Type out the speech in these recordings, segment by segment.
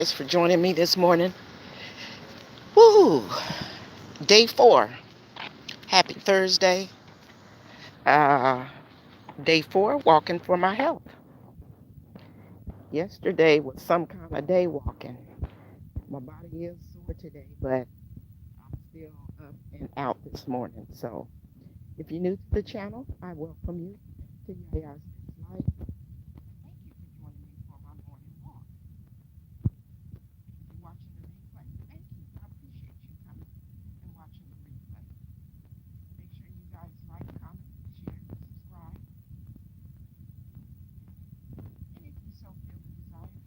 Thanks for joining me this morning. Woo! Day 4. Happy Thursday. Uh, Day 4, walking for my health. Yesterday was some kind of day walking. My body is sore today, but I'm still up and out this morning. So, if you're new to the channel, I welcome you to Yaya's Life. Thank you for joining me for my morning walk. If you're watching the replay, thank you. I appreciate you coming and watching the replay. Make sure you guys like, comment, share, subscribe, and if you so feel the desire,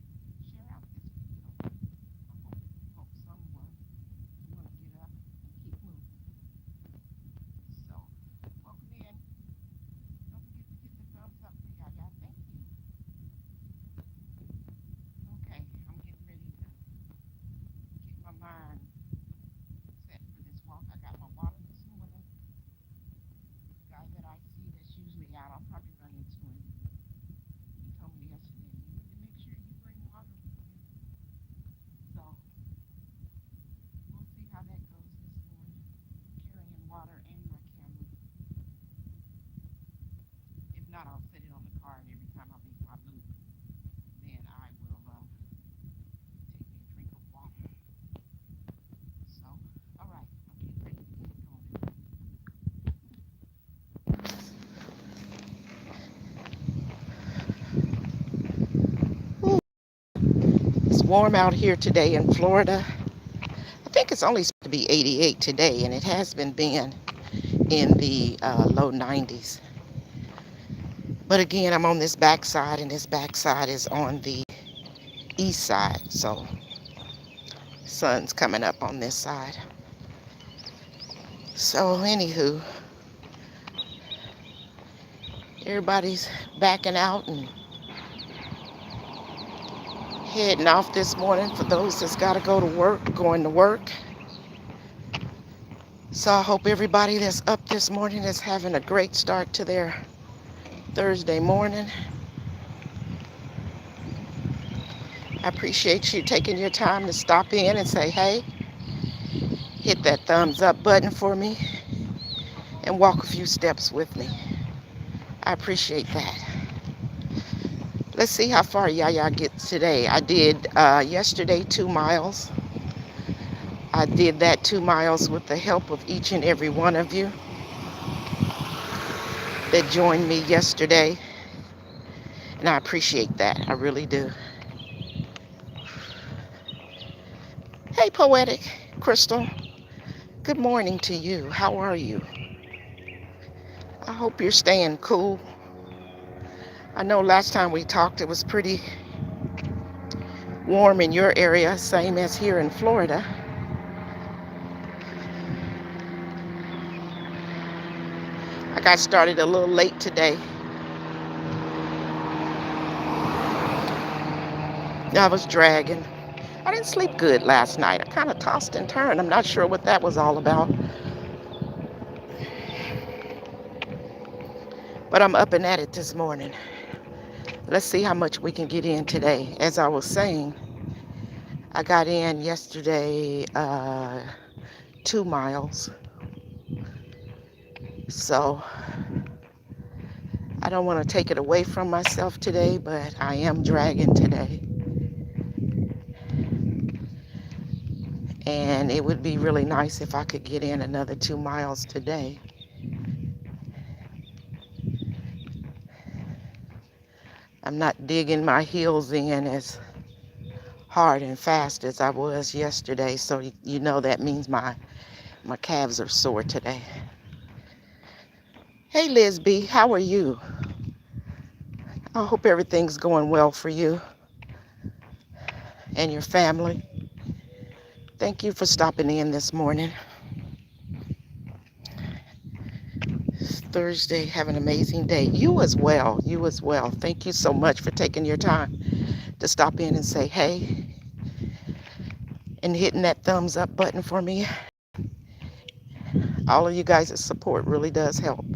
share out this video. I hope it will help someone. You want to get up and keep moving. So, welcome in. Don't forget to hit the thumbs up for Yaya. Thank you. Okay, I'm getting ready to get my mind set for this walk. I got my water this morning. The guy that I see that's usually out, I'll probably run into him. He told me yesterday, you need to make sure you bring water with you. So we'll see how that goes this morning. Carrying water and my camera. If not, I'll set it on the car, and every time I make my loop, then I will take me a drink of water. So, all right, I'm getting ready to get going. Ooh, it's warm out here today in Florida. I think it's only supposed to be 88 today, and it has been being in the low 90s. But again, I'm on this backside, and this backside is on the east side, so sun's coming up on this side. So anywho, everybody's backing out and heading off this morning for those that's got to go to work, going to work. So I hope everybody that's up this morning is having a great start to their Thursday morning. I appreciate you taking your time to stop in and say, hey, hit that thumbs up button for me and walk a few steps with me. I appreciate that. Let's see how far Yaya gets today. I did yesterday 2 miles. I did that 2 miles with the help of each and every one of you that joined me yesterday. And I appreciate that. I really do. Hey, Poetic Crystal. Good morning to you. How are you? I hope you're staying cool. I know last time we talked it was pretty warm in your area, same as here in Florida. I got started a little late today. I was dragging. I didn't sleep good last night. I kind of tossed and turned. I'm not sure what that was all about. But I'm up and at it this morning. Let's see how much we can get in today. As I was saying, I got in yesterday 2 miles. So I don't want to take it away from myself today, but I am dragging today. And it would be really nice if I could get in another 2 miles today. I'm not digging my heels in as hard and fast as I was yesterday, so you know that means my calves are sore today. Hey Liz B, how are you? I hope everything's going well for you and your family. Thank you for stopping in this morning. Thursday, have an amazing day. You as well, you as well. Thank you so much for taking your time to stop in and say hey and hitting that thumbs up button for me. All of you guys' support really does help.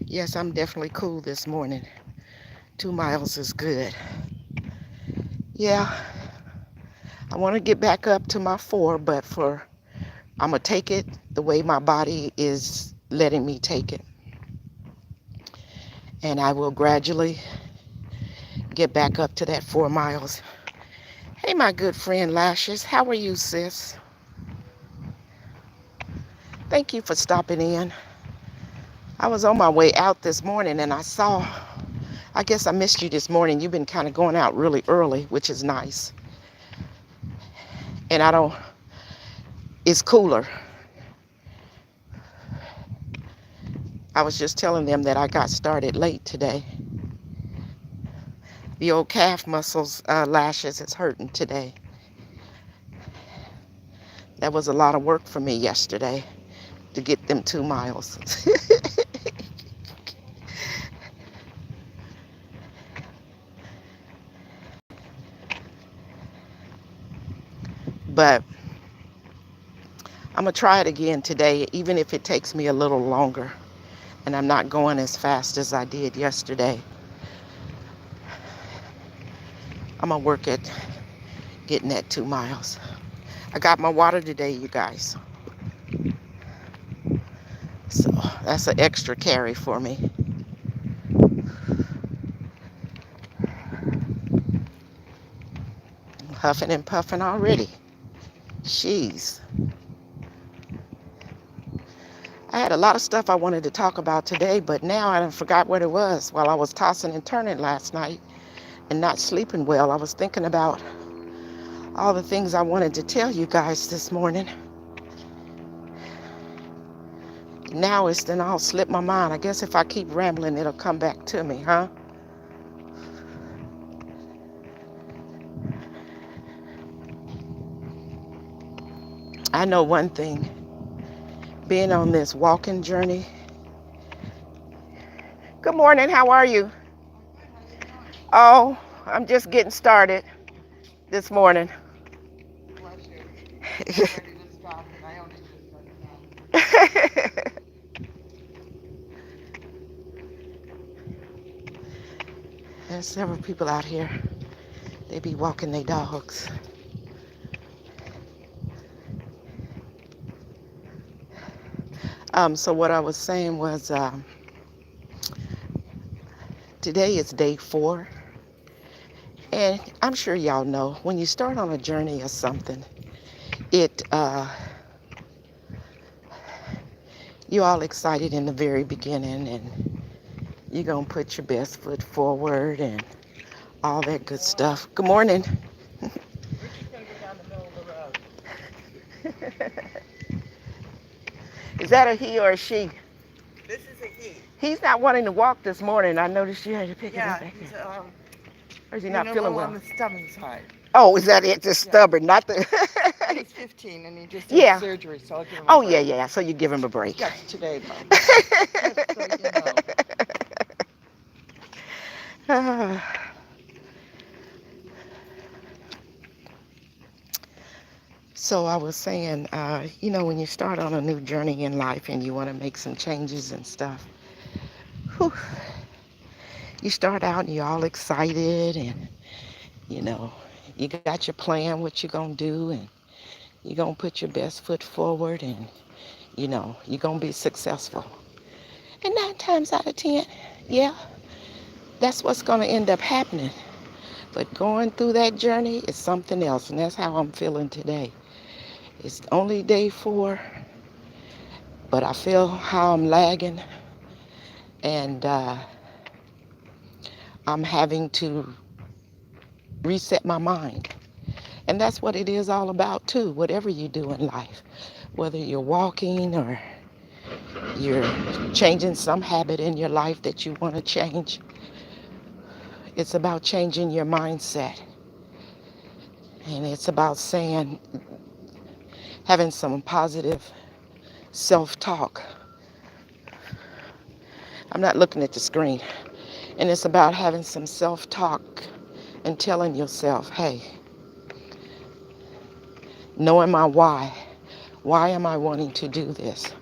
Yes, I'm definitely cool this morning. 2 miles is good. Yeah, I want to get back up to my 4, but I'm going to take it the way my body is letting me take it. And I will gradually get back up to that 4 miles. Hey, my good friend Lashes, how are you, sis? Thank you for stopping in. I was on my way out this morning and I guess I missed you this morning. You've been kind of going out really early, which is nice. And it's cooler. I was just telling them that I got started late today. The old calf muscles, Lashes, is hurting today. That was a lot of work for me yesterday to get them 2 miles. But I'm going to try it again today, even if it takes me a little longer and I'm not going as fast as I did yesterday. I'm going to work at getting that 2 miles. I got my water today, you guys. So that's an extra carry for me. I'm huffing and puffing already. Jeez. I had a lot of stuff I wanted to talk about today, but now I forgot what it was. While I was tossing and turning last night and not sleeping well, I was thinking about all the things I wanted to tell you guys this morning. Now it's then all slipped my mind. I guess if I keep rambling, it'll come back to me, huh? I know one thing. Being on this walking journey. Good morning. How are you? Oh, I'm just getting started this morning. There's several people out here. They be walking their dogs. So what I was saying was today is day 4. And I'm sure y'all know when you start on a journey or something, you're all excited in the very beginning and you're going to put your best foot forward and all that good stuff. Good morning. We're just going to go down the middle of the road. Is that a he or a she? This is a he. He's not wanting to walk this morning. I noticed you had to pick him up back he's, here. Or is he not feeling well? On the stubborn side. Oh, is that it? Just stubborn, not the... He's 15 and he just had surgery, so I'll give him a break. Yeah. So you give him a break. Yes, today, though. Just so you know. So I was saying, when you start on a new journey in life and you want to make some changes and stuff, you start out and you're all excited and, you got your plan, what you're going to do, and you're going to put your best foot forward and, you're going to be successful. And 9 times out of 10, that's what's going to end up happening. But going through that journey is something else, and that's how I'm feeling today. It's only day 4, but I feel how I'm lagging, and I'm having to reset my mind. And that's what it is all about, too, whatever you do in life. Whether you're walking or you're changing some habit in your life that you want to change, it's about changing your mindset. And it's about having some positive self-talk. I'm not looking at the screen. And it's about having some self-talk and telling yourself, hey, knowing my why. Why am I wanting to do this?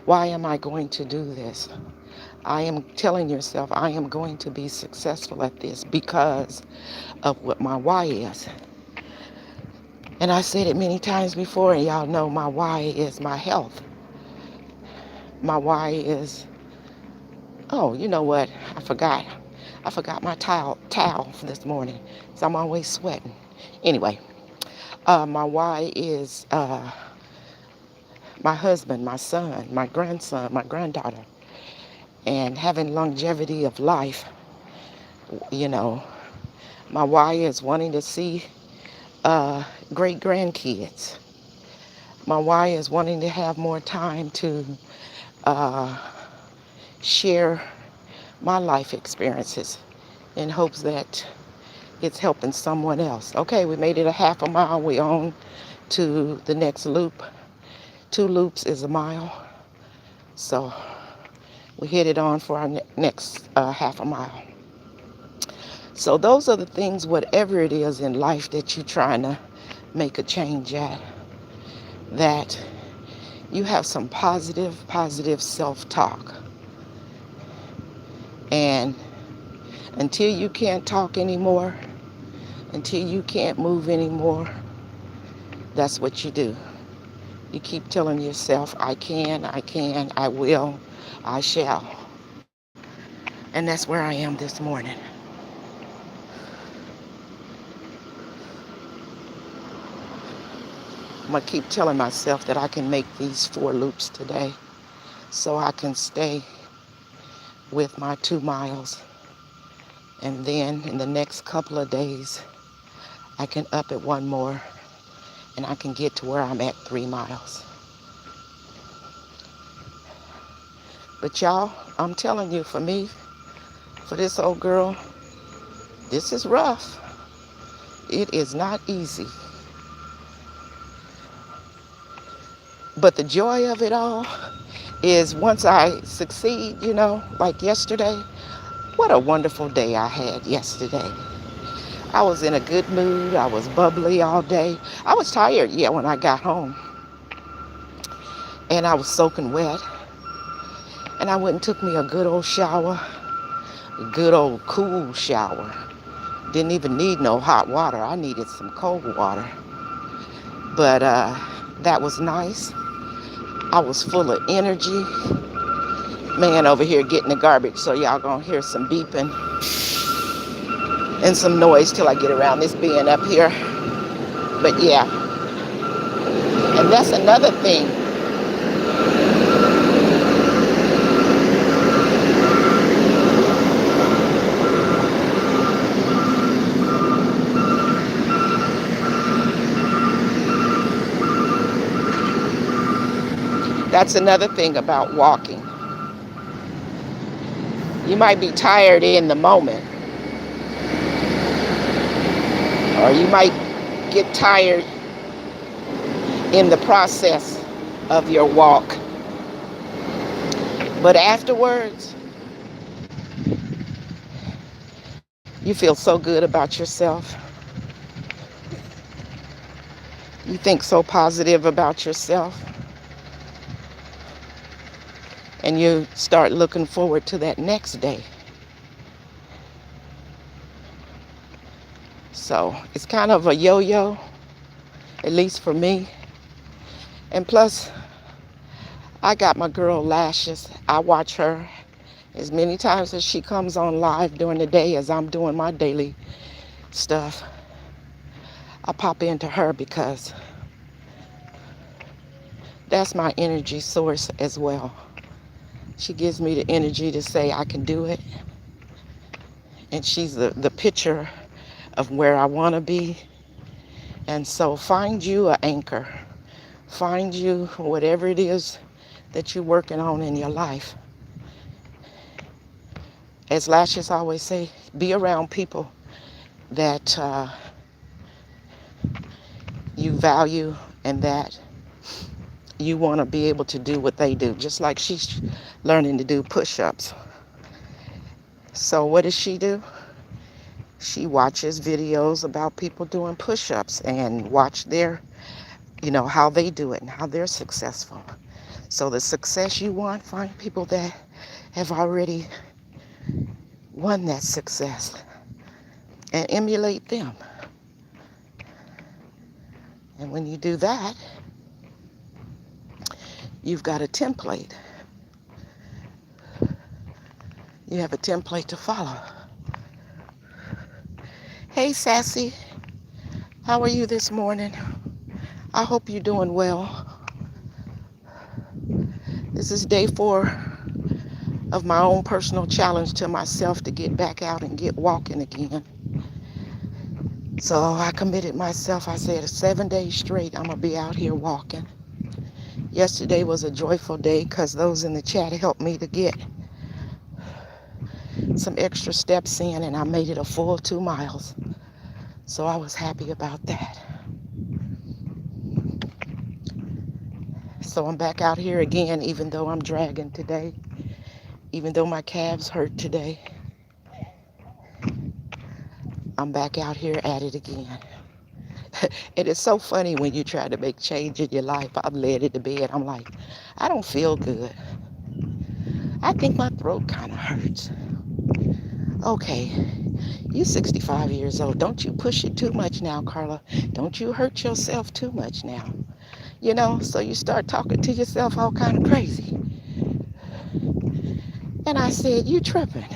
Why am I going to do this? I am telling yourself I am going to be successful at this because of what my why is. And I said it many times before, and y'all know my why is my health. My why is, oh, you know what? I forgot. I forgot my towel for this morning, so I'm always sweating. Anyway, my why is my husband, my son, my grandson, my granddaughter, and having longevity of life. You know, my why is wanting to see great grandkids. My why is wanting to have more time to uh, share my life experiences in hopes that it's helping someone else. Okay, we made it a half a mile. We on to the next loop. 2 loops is a mile. So we headed on for our next half a mile. So those are the things, whatever it is in life that you're trying to make a change at, that you have some positive self-talk. And until you can't talk anymore, until you can't move anymore, that's what you do. You keep telling yourself, I can, I will, I shall. And that's where I am this morning. I'm going to keep telling myself that I can make these 4 loops today so I can stay with my 2 miles. And then in the next couple of days, I can up it 1 more and I can get to where I'm at 3 miles. But y'all, I'm telling you, for me, for this old girl, this is rough. It is not easy. But the joy of it all is once I succeed, like yesterday, what a wonderful day I had yesterday. I was in a good mood. I was bubbly all day. I was tired, when I got home. And I was soaking wet. And I went and took me a good old shower, a good old cool shower. Didn't even need no hot water. I needed some cold water. But that was nice. I was full of energy. Man over here getting the garbage, so y'all gonna hear some beeping and some noise till I get around this bend up here. But yeah, and that's another thing. That's another thing about walking. You might be tired in the moment, or you might get tired in the process of your walk. But afterwards, you feel so good about yourself. You think so positive about yourself. And you start looking forward to that next day. So it's kind of a yo-yo, at least for me. And plus, I got my girl Lashes. I watch her as many times as she comes on live during the day as I'm doing my daily stuff. I pop into her because that's my energy source as well. She gives me the energy to say I can do it. And she's the picture of where I want to be. And so find you an anchor. Find you whatever it is that you're working on in your life. As Lashes always say, be around people that you value and that you want to be able to do what they do. Just like she's learning to do push-ups. So what does she do? She watches videos about people doing push-ups and watch their, how they do it and how they're successful. So the success you want, find people that have already won that success and emulate them. And when you do that, you've got a template. You have a template to follow. Hey, Sassy, how are you this morning? I hope you're doing well. This is day 4 of my own personal challenge to myself to get back out and get walking again. So I committed myself. I said 7 days straight I'm going to be out here walking. Yesterday was a joyful day because those in the chat helped me to get some extra steps in, and I made it a full 2 miles. So I was happy about that. So I'm back out here again, even though I'm dragging today, even though my calves hurt today. I'm back out here at it again. It is so funny when you try to make change in your life. I'm laying in the bed. I'm like, I don't feel good. I think my throat kind of hurts. Okay, you 65 years old. Don't you push it too much now, Carla. Don't you hurt yourself too much now. You know, so you start talking to yourself all kind of crazy. And I said, you tripping.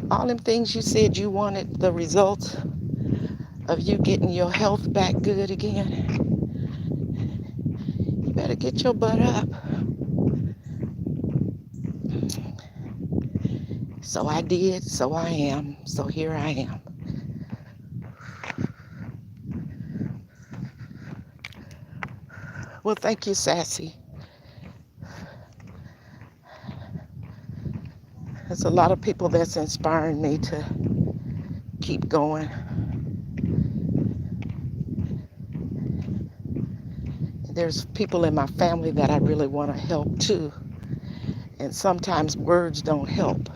All them things you said you wanted, the results of you getting your health back good again, you better get your butt up. So I did, so I am, so here I am. Well, thank you, Sassy. There's a lot of people that's inspiring me to keep going. There's people in my family that I really want to help too. And sometimes words don't help.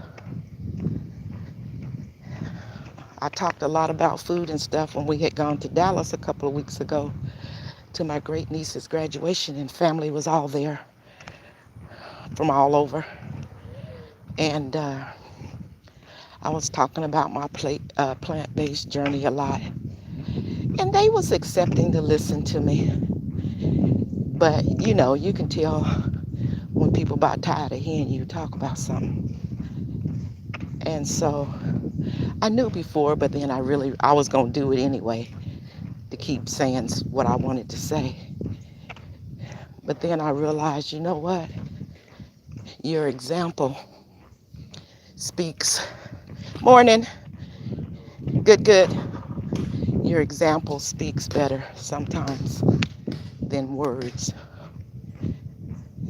I talked a lot about food and stuff when we had gone to Dallas a couple of weeks ago to my great niece's graduation, and family was all there from all over. And I was talking about my plant-based journey a lot. And they was accepting to listen to me. But, you know, you can tell when people about tired of hearing you talk about something. And so I knew before, but then I was going to do it anyway to keep saying what I wanted to say. But then I realized, you know what? Your example speaks. Morning. Good. Your example speaks better sometimes than words.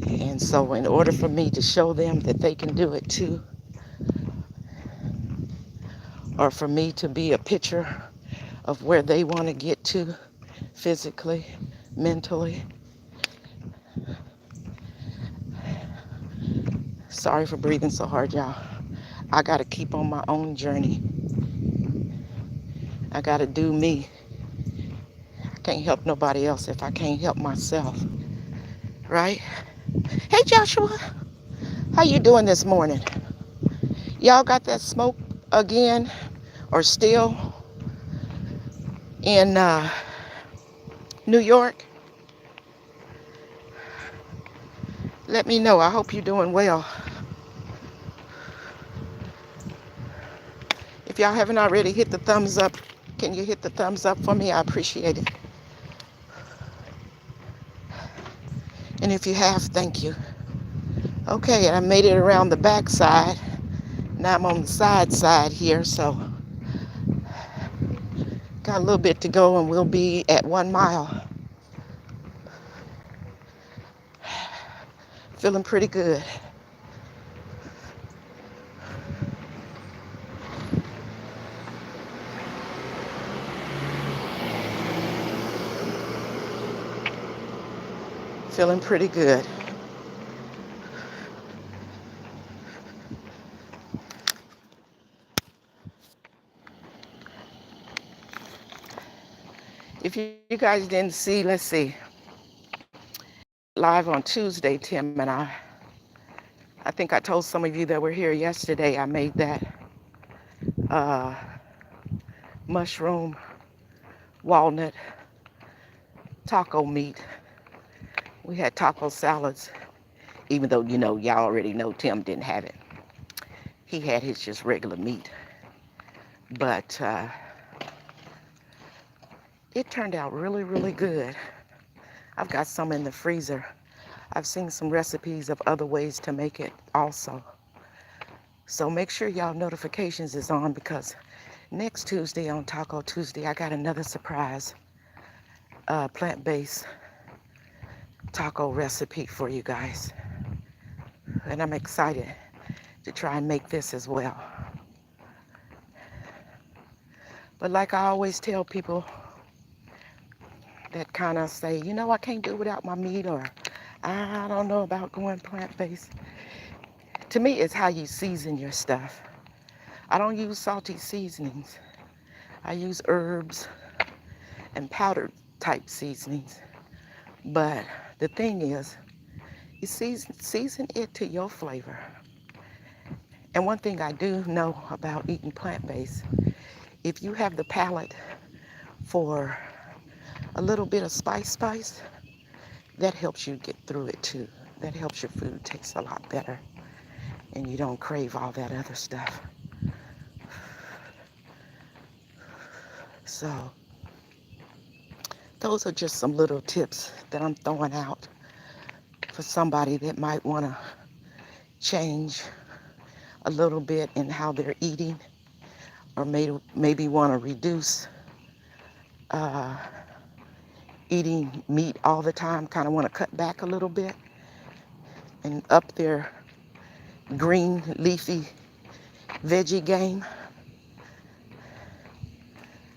And so in order for me to show them that they can do it too, or for me to be a picture of where they want to get to physically, mentally. Sorry for breathing so hard, y'all. I got to keep on my own journey. I got to do me. I can't help nobody else if I can't help myself. Right? Hey, Joshua. How you doing this morning? Y'all got that smoke again or still in New York? Let me know. I hope you're doing well. If y'all haven't already hit the thumbs up, can you hit the thumbs up for me? I appreciate it. And if you have, thank you. Okay, I made it around the back side. Now I'm on the side here, so got a little bit to go and we'll be at 1 mile. Feeling pretty good. Feeling pretty good. If you guys didn't see, let's see. Live on Tuesday, Tim and I think I told some of you that were here yesterday, I made that mushroom walnut, taco meat. We had taco salads, even though, y'all already know Tim didn't have it. He had his just regular meat. But it turned out really, really good. I've got some in the freezer. I've seen some recipes of other ways to make it also. So make sure y'all notifications is on, because next Tuesday on Taco Tuesday, I got another surprise plant-based taco recipe for you guys. And I'm excited to try and make this as well. But like I always tell people that kind of say, I can't do without my meat, or I don't know about going plant-based. To me, it's how you season your stuff. I don't use salty seasonings. I use herbs and powdered type seasonings. But the thing is, you season it to your flavor. And one thing I do know about eating plant-based, if you have the palate for a little bit of spice, that helps you get through it too. That helps your food taste a lot better, and you don't crave all that other stuff. So those are just some little tips that I'm throwing out for somebody that might want to change a little bit in how they're eating, or maybe want to reduce eating meat all the time, kind of want to cut back a little bit and up their green leafy veggie game.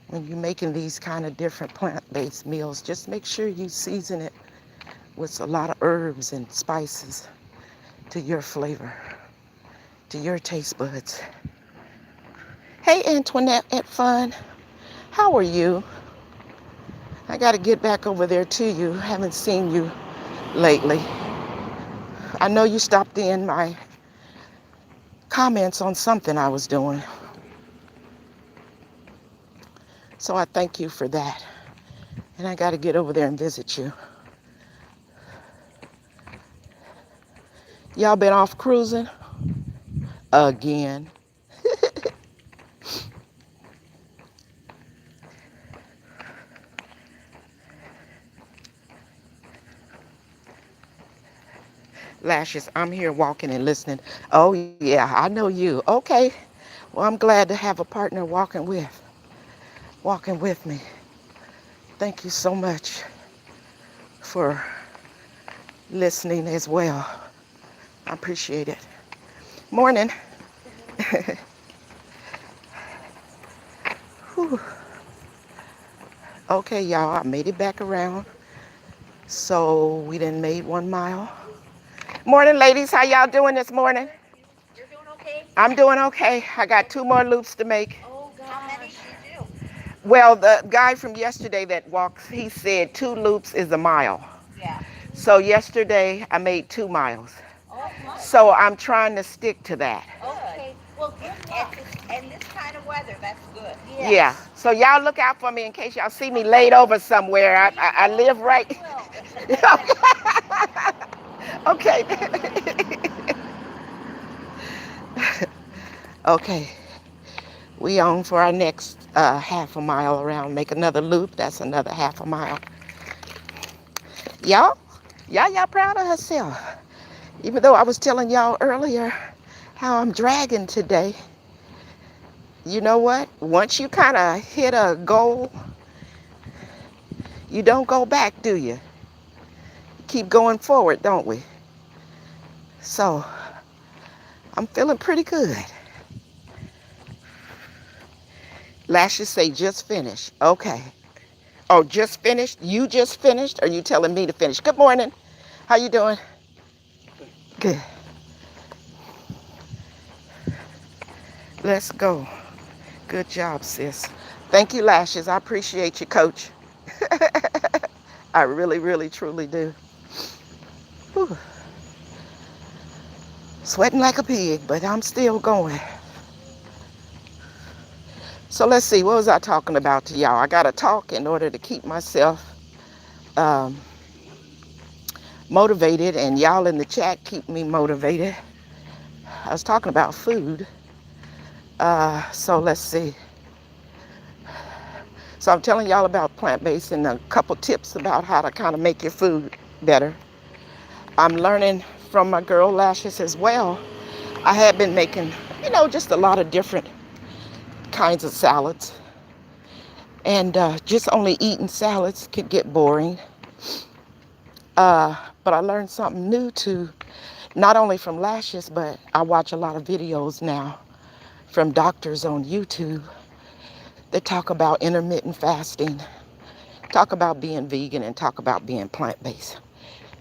When you're making these kind of different plant-based meals, just make sure you season it with a lot of herbs and spices to your flavor, to your taste buds. Hey, Antoinette at Fun, how are you? I got to get back over there to you. Haven't seen you lately. I know you stopped in my comments on something I was doing. So I thank you for that. And I got to get over there and visit you. Y'all been off cruising? Again. Lashes, I'm here walking and listening. Oh yeah, I know you. Okay. Well, I'm glad to have a partner walking with me. Thank you so much for listening as well. I appreciate it. Morning. Okay, y'all, I made it back around. So we done made 1 mile. Morning, ladies. How y'all doing this morning? You're doing okay? I'm doing okay. I got 2 more loops to make. Oh, gosh. How many did you do? Well, the guy from yesterday that walks, he said 2 loops is a mile. Yeah. So yesterday I made 2 miles. Oh, my. So I'm trying to stick to that. Okay. Well, good luck. And this kind of weather, that's good. Yes. Yeah. So y'all look out for me in case y'all see me laid over somewhere. I live right. Okay. Okay. We on for our next half a mile around. Make another loop. That's another half a mile. Y'all proud of herself. Even though I was telling y'all earlier how I'm dragging today. You know what? Once you kind of hit a goal, you don't go back, do you? Keep going forward, don't we? So, I'm feeling pretty good. Lashes say just finished. Okay. Oh, just finished? You just finished? Or are you telling me to finish? Good morning. How you doing? Good. Let's go. Good job, sis. Thank you, Lashes. I appreciate you, Coach. I really, really, truly do. Whew. Sweating like a pig, but I'm still going. So let's see, what was I talking about to y'all? I gotta talk in order to keep myself um, motivated, and y'all in the chat keep me motivated. I was talking about food. So let's see. So I'm telling y'all about plant-based and a couple tips about how to kind of make your food better. I'm learning from my girl Lashes as well. I had been making, just a lot of different kinds of salads. And just only eating salads could get boring. But I learned something new too, not only from Lashes, but I watch a lot of videos now from doctors on YouTube that talk about intermittent fasting, talk about being vegan, and talk about being plant-based.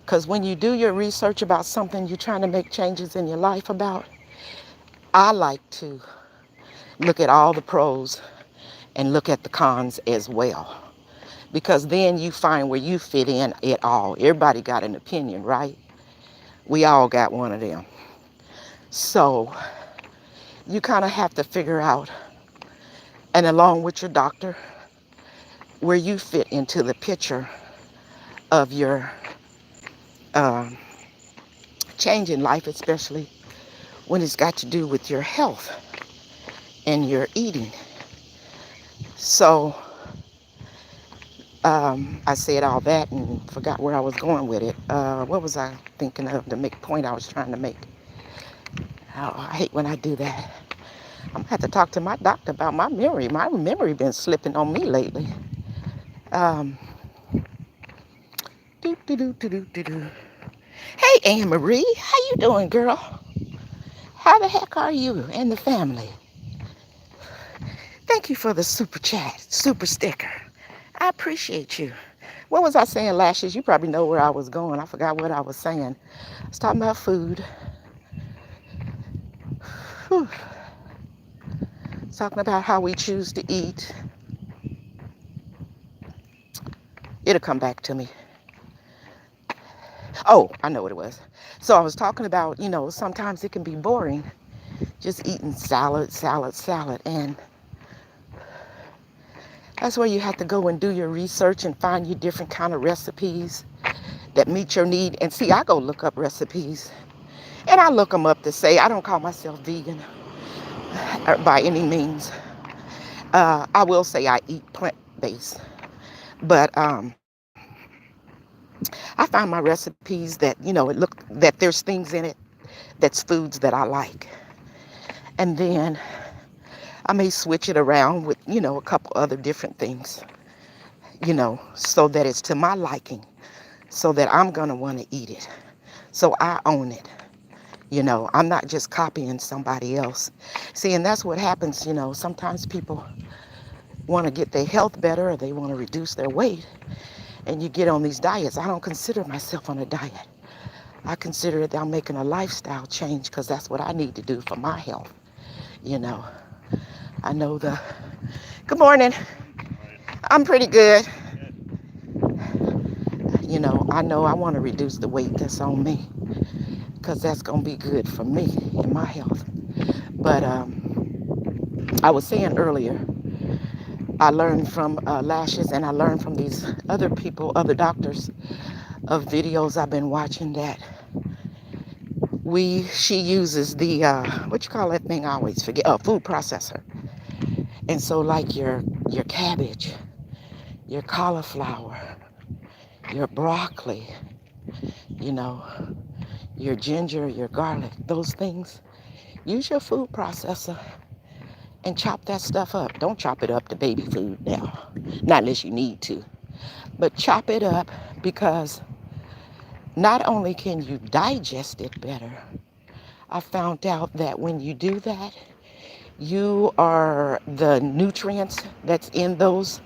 Because when you do your research about something you're trying to make changes in your life about, I like to look at all the pros and look at the cons as well. Because then you find where you fit in at all. Everybody got an opinion, right? We all got one of them. So you kind of have to figure out, and along with your doctor, where you fit into the picture of your change in life, especially when it's got to do with your health and your eating. So I said all that and forgot where I was going with it. What was I thinking of to make a point I was trying to make? Oh, I hate when I do that. I'm gonna have to talk to my doctor about my memory. My memory been slipping on me lately. Um, do do do do do do do. Hey, Anne Marie, how you doing, girl? How the heck are you and the family? Thank you for the super chat, super sticker. I appreciate you. What was I saying, Lashes? You probably know where I was going. I forgot what I was saying. I was talking about food. Whew. I was talking about how we choose to eat. It'll come back to me. Oh, I know what it was. So I was talking about, sometimes it can be boring just eating salad, salad, salad. And that's where you have to go and do your research and find you different kind of recipes that meet your need. And see, I go look up recipes and I look them up to say I don't call myself vegan by any means. I will say I eat plant-based, but I find my recipes that that there's things in it that's foods that I like, and then I may switch it around with a couple other different things, so that it's to my liking, so that I'm gonna want to eat it, so I own it. I'm not just copying somebody else. See, and that's what happens. Sometimes people want to get their health better or they want to reduce their weight, and you get on these diets. I don't consider myself on a diet. I consider that I'm making a lifestyle change because that's what I need to do for my health. I know Good morning. I'm pretty good. I know I want to reduce the weight that's on me because that's going to be good for me and my health. But I was saying earlier, I learned from Lashes and I learned from these other people, other doctors, of videos I've been watching that she uses the, what you call that thing I always forget, food processor. And so like your cabbage, your cauliflower, your broccoli, your ginger, your garlic, those things, use your food processor and chop that stuff up. Don't chop it up to baby food now, not unless you need to, but chop it up because not only can you digest it better, I found out that when you do that, the nutrients that's in those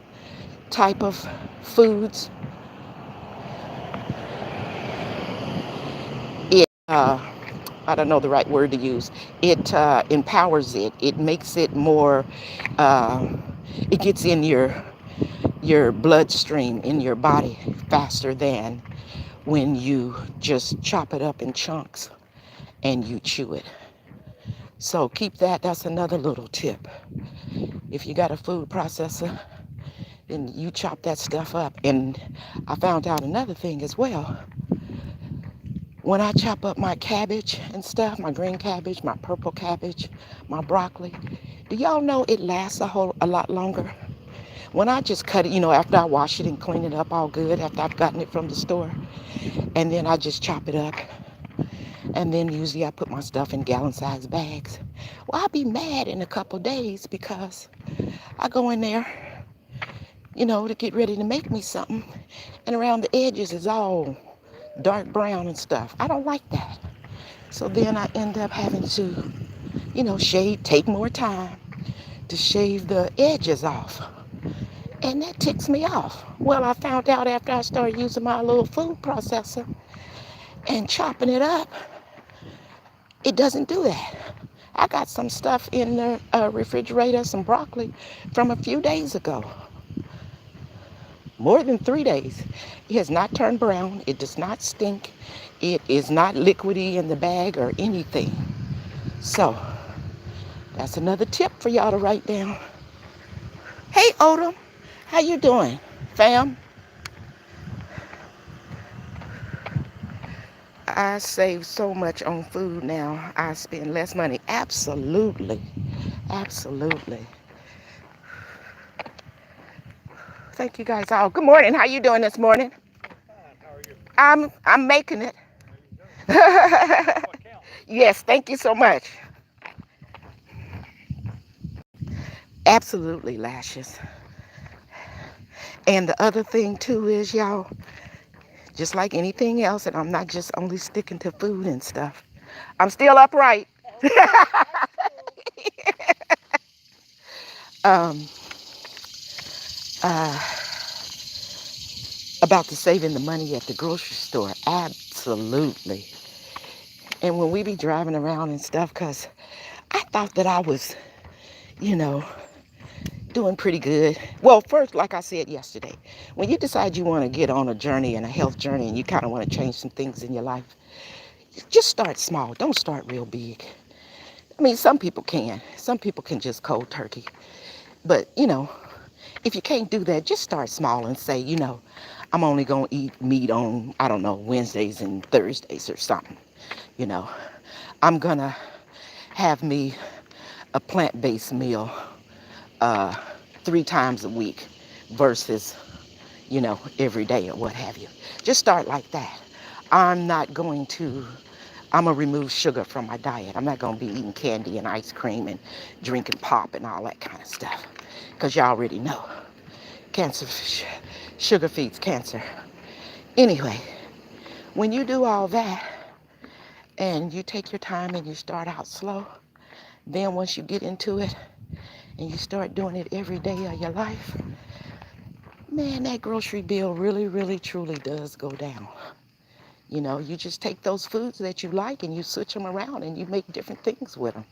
type of foods, it, I don't know the right word to use, it empowers it. It makes it more, it gets in your bloodstream, in your body faster than when you just chop it up in chunks and you chew it. So keep that. That's another little tip. If you got a food processor, then you chop that stuff up. And I found out another thing as well. When I chop up my cabbage and stuff, my green cabbage, my purple cabbage, my broccoli, do y'all know it lasts a lot longer? When I just cut it, after I wash it and clean it up all good, after I've gotten it from the store, and then I just chop it up, and then usually I put my stuff in gallon-sized bags. Well, I'll be mad in a couple days because I go in there, to get ready to make me something, and around the edges is all dark brown and stuff. I don't like that. So then I end up having to, take more time to shave the edges off. And that ticks me off. Well, I found out after I started using my little food processor and chopping it up, it doesn't do that. I got some stuff in the refrigerator, some broccoli from a few days ago. More than 3 days. It has not turned brown. It does not stink. It is not liquidy in the bag or anything. So, that's another tip for y'all to write down. Hey, Odom. How you doing, fam? I save so much on food now. I spend less money. Absolutely. Absolutely. Thank you guys all. Good morning. How you doing this morning? How are you? I'm making it. Yes, thank you so much. Absolutely, lashes. And the other thing too is, y'all, just like anything else, and I'm not just only sticking to food and stuff. I'm still upright. um, uh, about the saving the money at the grocery store. Absolutely. And when we be driving around and stuff, because I thought that I was, doing pretty good. Well, first, like I said yesterday, when you decide you want to get on a journey and a health journey and you kind of want to change some things in your life, just start small. Don't start real big. I mean, some people can. Some people can just cold turkey. But, if you can't do that, just start small and say, I'm only going to eat meat on, I don't know, Wednesdays and Thursdays or something. I'm going to have me a plant-based meal 3 times a week versus, every day or what have you. Just start like that. I'm going to remove sugar from my diet. I'm not going to be eating candy and ice cream and drinking pop and all that kind of stuff. Because y'all already know. Sugar feeds cancer. Anyway, when you do all that and you take your time and you start out slow, then once you get into it and you start doing it every day of your life, man, that grocery bill really, really, truly does go down. You just take those foods that you like and you switch them around and you make different things with them.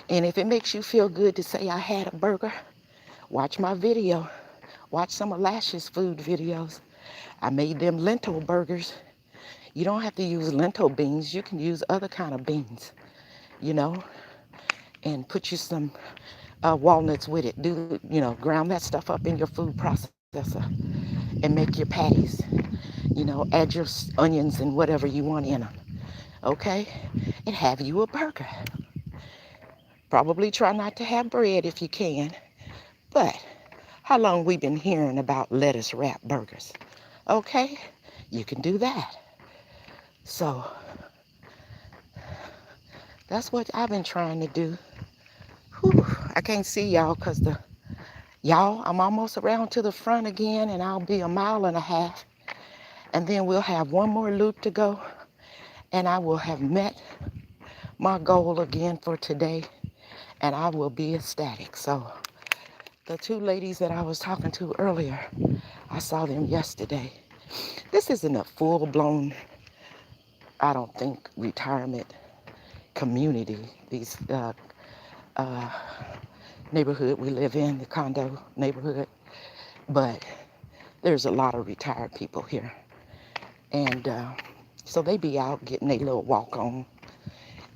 And if it makes you feel good to say I had a burger, watch my video. Watch some of Lash's food videos. I made them lentil burgers. You don't have to use lentil beans. You can use other kind of beans, and put you some walnuts with it. Ground that stuff up in your food processor and make your patties. Add your onions and whatever you want in them. Okay? And have you a burger. Probably try not to have bread if you can. But how long we been hearing about lettuce wrap burgers? Okay? You can do that. So that's what I've been trying to do. Whew, I can't see y'all because I'm almost around to the front again and I'll be 1.5 miles. And then we'll have one more loop to go and I will have met my goal again for today and I will be ecstatic. So the 2 ladies that I was talking to earlier, I saw them yesterday. This isn't a full-blown, I don't think, retirement community. These neighborhood we live in, the condo neighborhood, but there's a lot of retired people here. And so they be out getting their little walk on.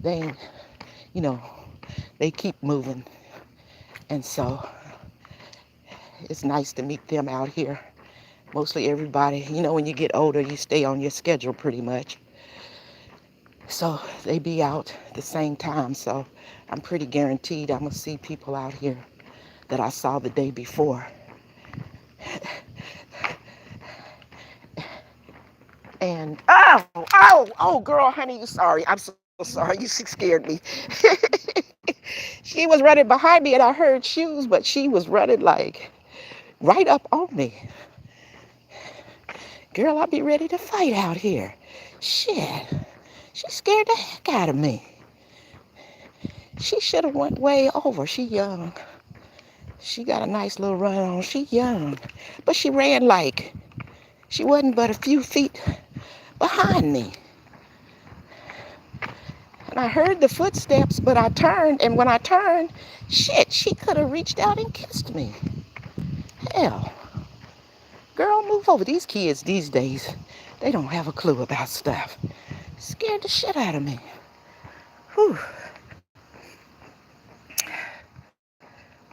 they, you know, they keep moving. And so it's nice to meet them out here. Mostly everybody, when you get older, you stay on your schedule pretty much. So they be out the same time. So I'm pretty guaranteed I'm going to see people out here that I saw the day before. And, oh, girl, honey, you sorry. I'm so sorry. You scared me. She was running behind me and I heard shoes, but she was running like right up on me. Girl, I'll be ready to fight out here. Shit. She scared the heck out of me. She should have went way over. She young. She got a nice little run on. She young. But she ran like she wasn't but a few feet behind me. And I heard the footsteps, but I turned, and when I turned, shit, she could have reached out and kissed me. Hell. Girl, move over. These kids these days, they don't have a clue about stuff. Scared the shit out of me. Whew.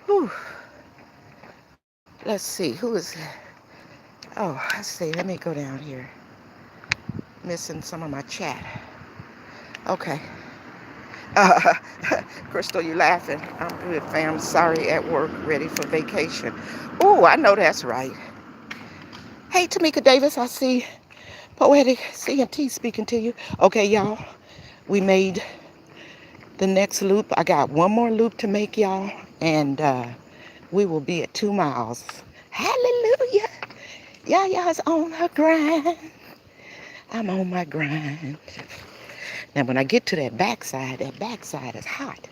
Whew. Let's see, who is that? Oh, let's see, let me go down here. Missing some of my chat. Okay. Crystal, you laughing? I'm good, fam. Sorry, at work, ready for vacation. Oh, I know that's right. Hey, Tamika Davis, I see Poetic C&T speaking to you. Okay, y'all, we made the next loop. I got one more loop to make, y'all, and we will be at 2 miles. Hallelujah. Yaya's on her grind. I'm on my grind. Now, when I get to that backside is hot.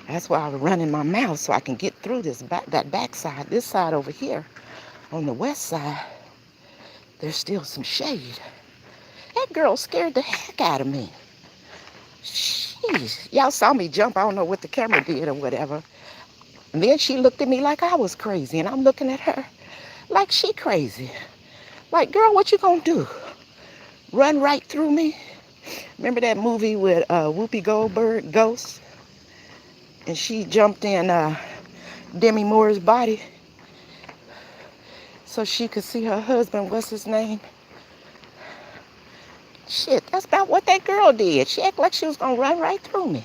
That's why I was running my mouth so I can get through that backside. This side over here, on the west side, there's still some shade. That girl scared the heck out of me. Jeez. Y'all saw me jump. I don't know what the camera did or whatever. And then she looked at me like I was crazy, and I'm looking at her like she crazy. Like, girl, what you gonna do? Run right through me? Remember that movie with Whoopi Goldberg, Ghost? And she jumped in Demi Moore's body so she could see her husband. What's his name? Shit, that's about what that girl did. She acted like she was gonna run right through me.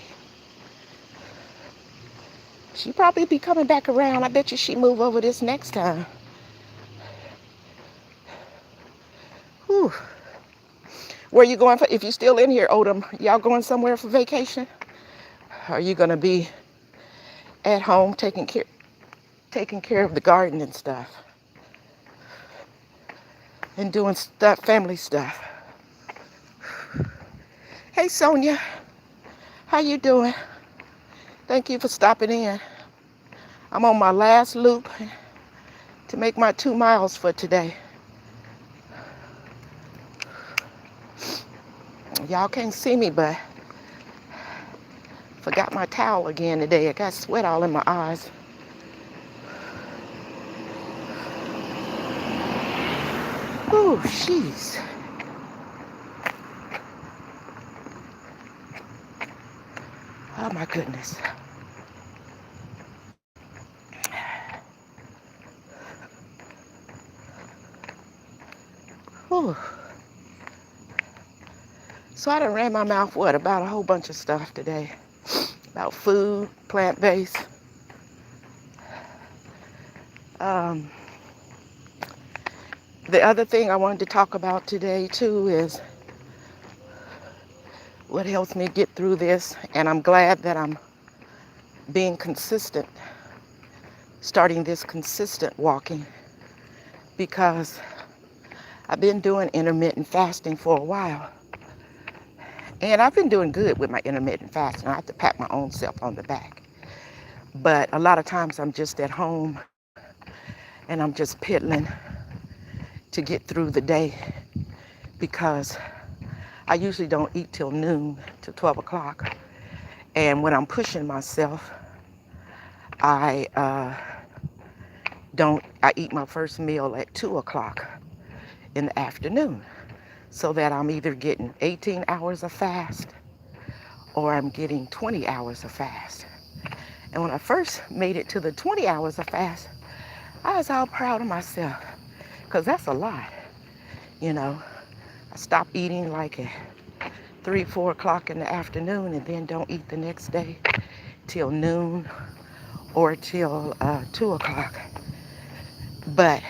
She probably be coming back around. I bet you she move over this next time. Whew. Where you going for? If you still in here, Odom, y'all going somewhere for vacation? Are you gonna be at home taking care of the garden and stuff, and doing stuff, family stuff? Hey, Sonia, how you doing? Thank you for stopping in. I'm on my last loop to make my 2 miles for today. Y'all can't see me, but forgot my towel again today. I got sweat all in my eyes. Oh, jeez. Oh, my goodness. Whew. So I done ran my mouth, about a whole bunch of stuff today. About food, plant-based. The other thing I wanted to talk about today, too, is what helps me get through this. And I'm glad that I'm being consistent, starting this consistent walking, because I've been doing intermittent fasting for a while. And I've been doing good with my intermittent fasting. I have to pat my own self on the back. But a lot of times I'm just at home and I'm just piddling to get through the day, because I usually don't eat till noon, till 12 o'clock. And when I'm pushing myself, I eat my first meal at 2 o'clock in the afternoon, so that I'm either getting 18 hours of fast or I'm getting 20 hours of fast. And when I first made it to the 20 hours of fast, I was all proud of myself because that's a lot, you know. I stopped eating like at 3, 4 o'clock in the afternoon and then don't eat the next day till noon or till 2 o'clock. But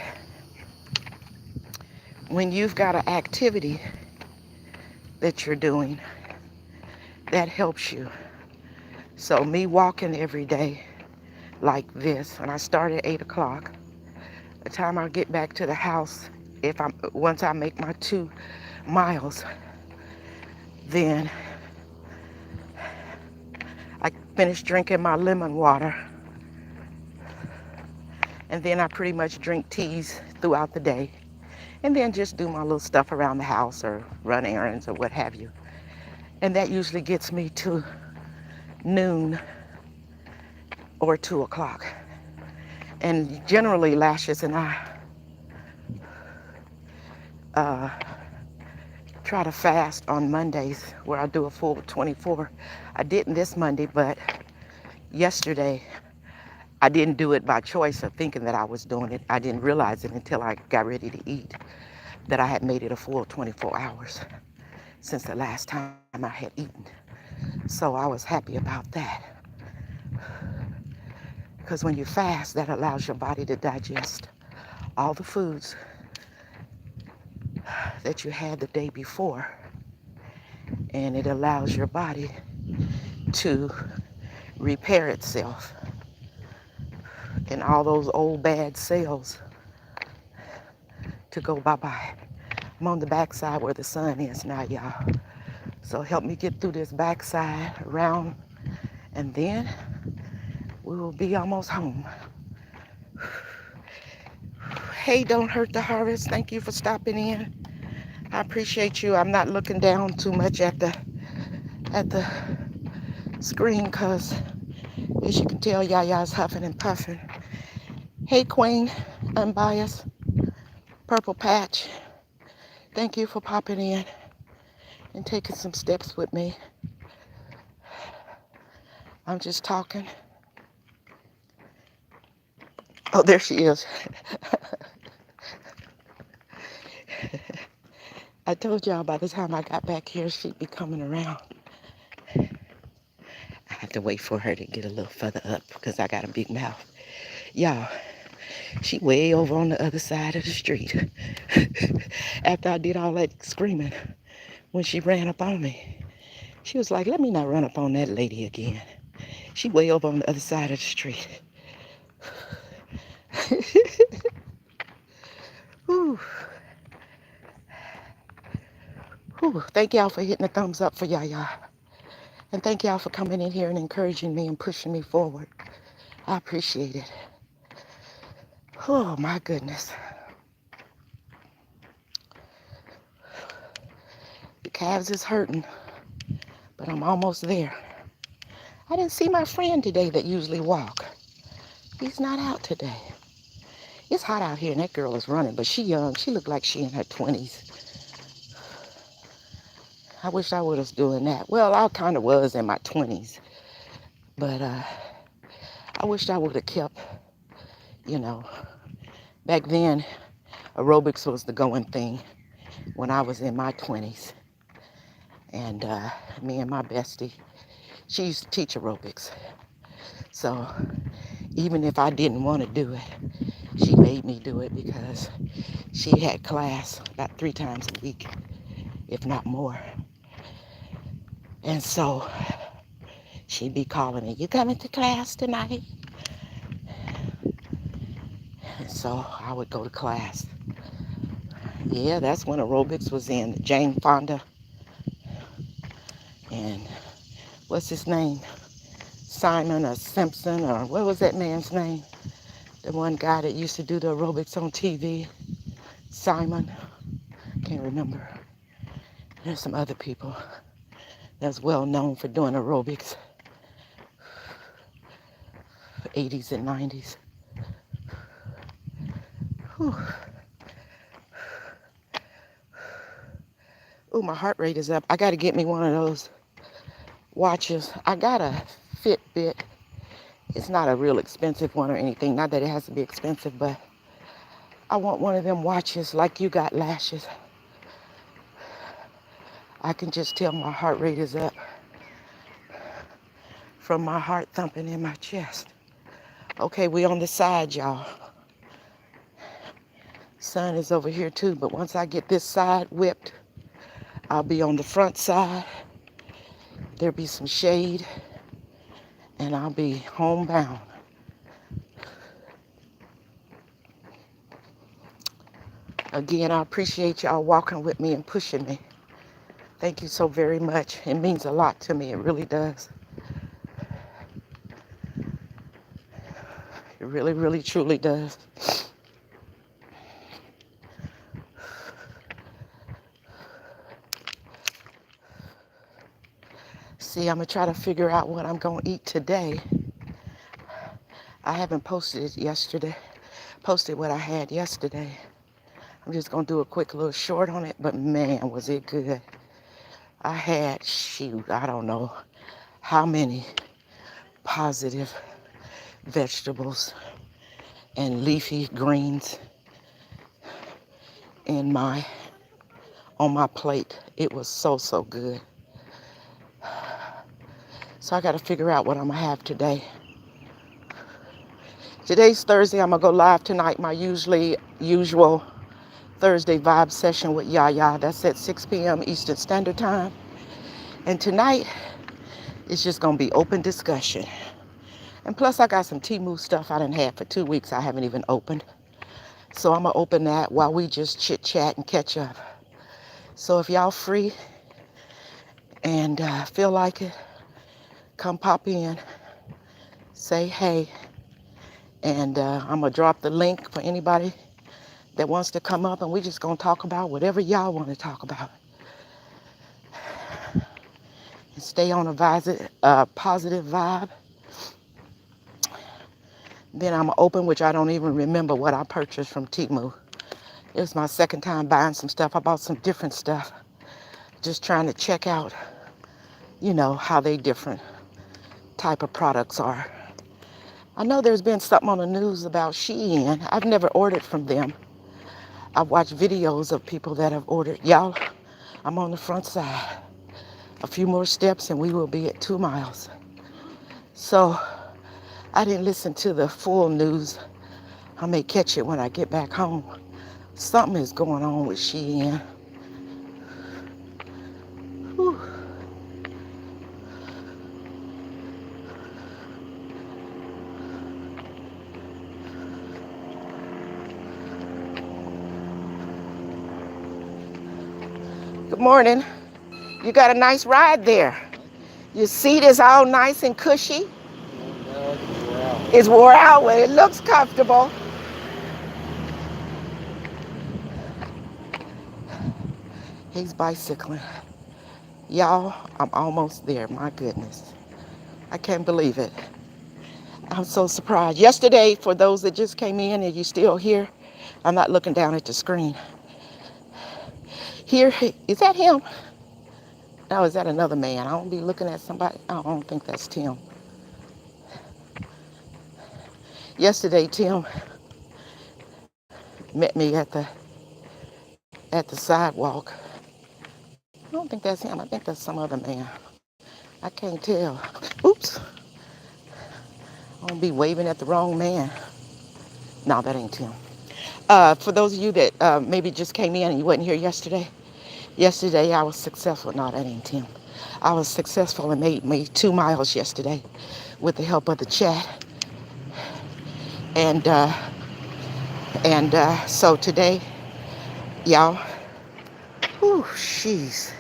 when you've got an activity that you're doing, that helps you. So me walking every day like this, when I start at 8 o'clock, the time I get back to the house, once I make my 2 miles, then I finish drinking my lemon water, and then I pretty much drink teas throughout the day, and then just do my little stuff around the house or run errands or what have you. And that usually gets me to noon or 2 o'clock. And generally, Lashes and I try to fast on Mondays where I do a full 24. I didn't this Monday, but yesterday I didn't do it by choice or thinking that I was doing it. I didn't realize it until I got ready to eat that I had made it a full 24 hours since the last time I had eaten. So I was happy about that. Because when you fast, that allows your body to digest all the foods that you had the day before. And it allows your body to repair itself. And all those old bad cells to go bye-bye. I'm on the backside where the sun is now, y'all. So help me get through this backside around, and then we will be almost home. Hey, Don't Hurt the Harvest, thank you for stopping in. I appreciate you. I'm not looking down too much at the screen because, as you can tell, Yaya's huffing and puffing. Hey, Queen, Unbiased, Purple Patch, thank you for popping in and taking some steps with me. I'm just talking. Oh, there she is. I told y'all by the time I got back here, she'd be coming around. I have to wait for her to get a little further up because I got a big mouth. Y'all, she way over on the other side of the street. After I did all that screaming, when she ran up on me, she was like, let me not run up on that lady again. She way over on the other side of the street. Whew. Whew. Thank y'all for hitting the thumbs up for Yaya. And thank y'all for coming in here and encouraging me and pushing me forward. I appreciate it. Oh, my goodness. The calves is hurting, but I'm almost there. I didn't see my friend today that usually walk. He's not out today. It's hot out here and that girl is running, but she young. She looked like she in her 20s. I wish I was doing that. Well, I kind of was in my 20s, but I wish I would have kept, you know, back then aerobics was the going thing when I was in my 20s. And me and my bestie, she used to teach aerobics. So even if I didn't want to do it, she made me do it because she had class about 3 times a week, if not more. And so she'd be calling me, you coming to class tonight? And so I would go to class. Yeah, that's when aerobics was in. Jane Fonda and what's his name? Simon or Simpson or what was that man's name? The one guy that used to do the aerobics on TV. Simon. Can't remember. There's some other people that's well known for doing aerobics. 80s and 90s. Whew. Ooh, my heart rate is up. I got to get me one of those watches. I got a Fitbit. It's not a real expensive one or anything. Not that it has to be expensive, but I want one of them watches like you got lashes. I can just tell my heart rate is up from my heart thumping in my chest. Okay, we on the side, y'all. Sun is over here too, but once I get this side whipped, I'll be on the front side. There'll be some shade, and I'll be homebound. Again, I appreciate y'all walking with me and pushing me. Thank you so very much. It means a lot to me. It really does. It really, really, truly does. See, I'm going to try to figure out what I'm going to eat today. I haven't posted it yesterday. Posted what I had yesterday. I'm just going to do a quick little short on it, but man, was it good. I had, shoot, I don't know how many positive vegetables and leafy greens on my plate. It was so, so good. So I got to figure out what I'm going to have today. Today's Thursday. I'm going to go live tonight, my usual Thursday vibe session with Yaya. That's at 6 p.m. Eastern Standard Time. And tonight, it's just going to be open discussion. And plus, I got some Temu stuff I done had for 2 weeks I haven't even opened. So I'm going to open that while we just chit-chat and catch up. So if y'all free and feel like it, come pop in, say hey. And I'm going to drop the link for anybody that wants to come up, and we just going to talk about whatever y'all want to talk about. And stay on a positive vibe. Then I'm open, which I don't even remember what I purchased from Temu. It was my second time buying some stuff. I bought some different stuff. Just trying to check out, how they different type of products are. I know there's been something on the news about Shein. I've never ordered from them. I've watched videos of people that have ordered. Y'all, I'm on the front side. A few more steps and we will be at 2 miles. So I didn't listen to the full news. I may catch it when I get back home. Something is going on with Shein. Whew. Good morning. You got a nice ride there. Your seat is all nice and cushy. It's wore out, but it looks comfortable. He's bicycling. Y'all, I'm almost there. My goodness. I can't believe it. I'm so surprised. Yesterday, for those that just came in and you still here, I'm not looking down at the screen. Here, is that him? No, is that another man? I don't be looking at somebody. I don't think that's Tim. Yesterday, Tim met me at the sidewalk. I don't think that's him. I think that's some other man. I can't tell. Oops. I don't be waving at the wrong man. No, that ain't Tim. For those of you that maybe just came in and you wasn't here yesterday, I was successful. No, that ain't Tim. I was successful and made 2 miles yesterday with the help of the chat. And so today, y'all, whew, jeez.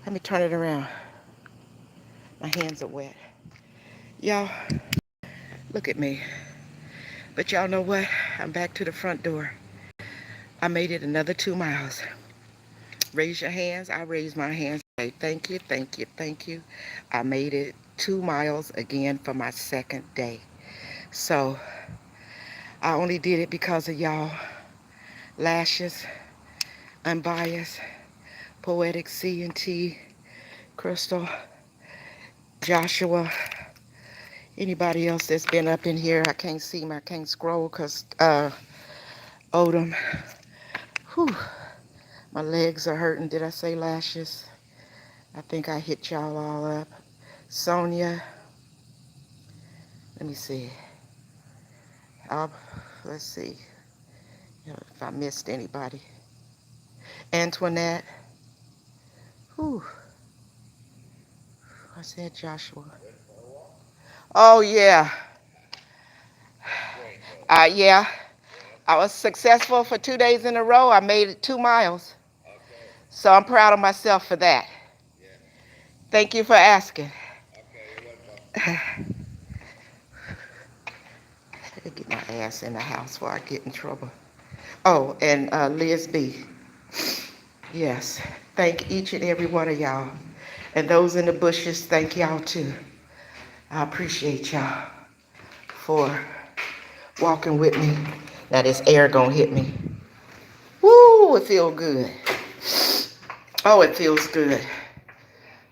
Let me turn it around. My hands are wet. Y'all, look at me. But y'all know what? I'm back to the front door. I made it another 2 miles. Raise your hands. I raise my hands. Say thank you, thank you, thank you. I made it 2 miles again for my second day. So I only did it because of y'all. Lashes, Unbiased, Poetic C&T, Crystal, Joshua, anybody else that's been up in here. I can't see I can't scroll because Odom. Whew, my legs are hurting. Did I say lashes? I think I hit y'all all up. Sonia, let me see. I'll, let's see if I missed anybody. Antoinette. Whew, I said Joshua. Oh, yeah. Yeah. I was successful for 2 days in a row. I made it 2 miles. So I'm proud of myself for that. Thank you for asking. Get my ass in the house before I get in trouble. Oh, and Liz B. Yes. Thank each and every one of y'all. And those in the bushes, thank y'all too. I appreciate y'all for walking with me. Now this air gonna hit me. Woo, it feels good. Oh, it feels good.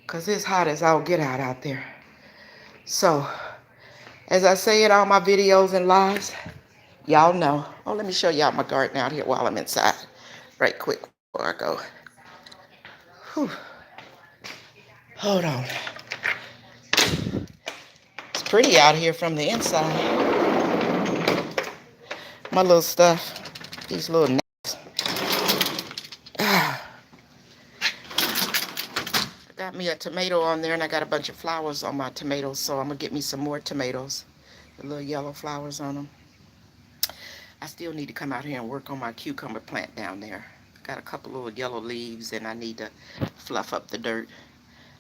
Because it's hot as all get out there. So, as I say in all my videos and lives, y'all know. Oh, let me show y'all my garden out here while I'm inside. Right quick before I go. Whew. Hold on. It's pretty out here from the inside. My little stuff. These little got me a tomato on there, and I got a bunch of flowers on my tomatoes, so I'm going to get me some more tomatoes. The little yellow flowers on them. I still need to come out here and work on my cucumber plant down there. Got a couple little yellow leaves, and I need to fluff up the dirt.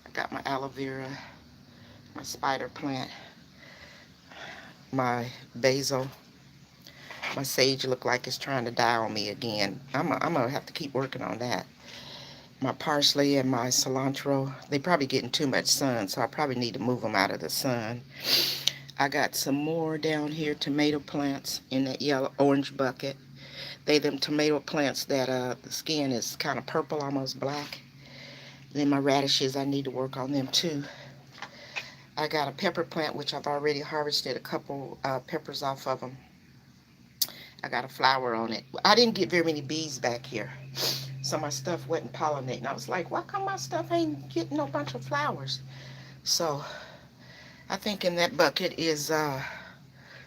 I got my aloe vera, my spider plant, my basil. My sage look like it's trying to die on me again. I'm going to have to keep working on that. My parsley and my cilantro, they probably getting too much sun, so I probably need to move them out of the sun. I got some more down here, tomato plants in that yellow orange bucket. They them tomato plants that the skin is kind of purple, almost black. Then my radishes, I need to work on them too. I got a pepper plant, which I've already harvested a couple peppers off of them. I got a flower on it. I didn't get very many bees back here, so my stuff wasn't pollinating. I was like, why come my stuff ain't getting no bunch of flowers? So I think in that bucket is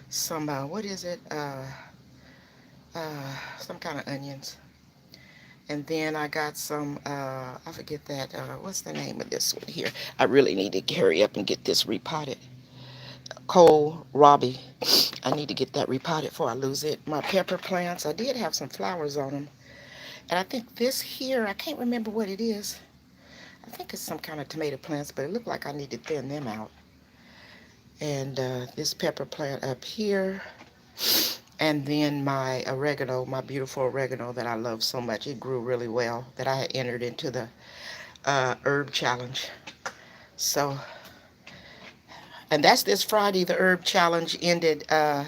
some, what is it? Some kind of onions. And then I got some, I forget that, what's the name of this one here? I really need to hurry up and get this repotted. Cole Robbie. I need to get that repotted before I lose it. My pepper plants, I did have some flowers on them. And I think this here, I can't remember what it is. I think it's some kind of tomato plants, but it looked like I need to thin them out. And this pepper plant up here. And then my oregano, my beautiful oregano that I love so much. It grew really well, that I had entered into the herb challenge. So, and that's this Friday. The herb challenge ended on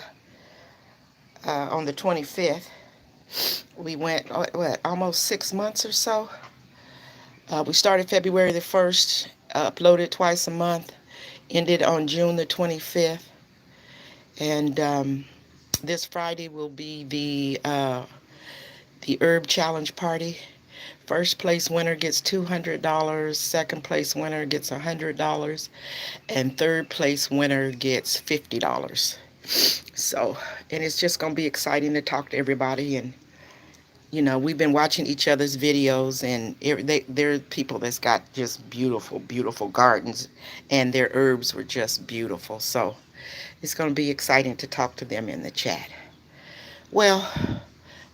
the 25th. We went, what, almost 6 months or so. We started February the 1st, uploaded twice a month, ended on June the 25th. And this Friday will be the herb challenge party. First place winner gets $200, second place winner gets $100, and third place winner gets $50. So, and it's just going to be exciting to talk to everybody. And you know, we've been watching each other's videos, and they're people that's got just beautiful, beautiful gardens, and their herbs were just beautiful. So it's going to be exciting to talk to them in the chat. Well,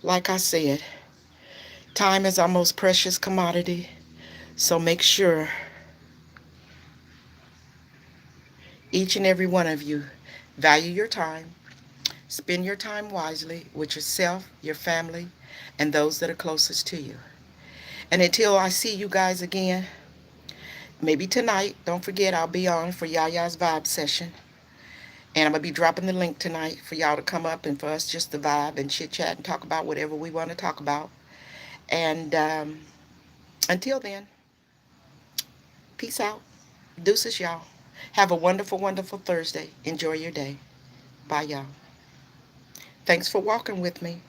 like I said, time is our most precious commodity. So make sure each and every one of you value your time. Spend your time wisely with yourself, your family, and those that are closest to you. And until I see you guys again, maybe tonight, don't forget I'll be on for Yaya's vibe session. And I'm going to be dropping the link tonight for y'all to come up and for us just to vibe and chit chat and talk about whatever we want to talk about. And until then, Peace out. Deuces, y'all. Have a wonderful, wonderful Thursday. Enjoy your day. Bye, y'all. Thanks for walking with me.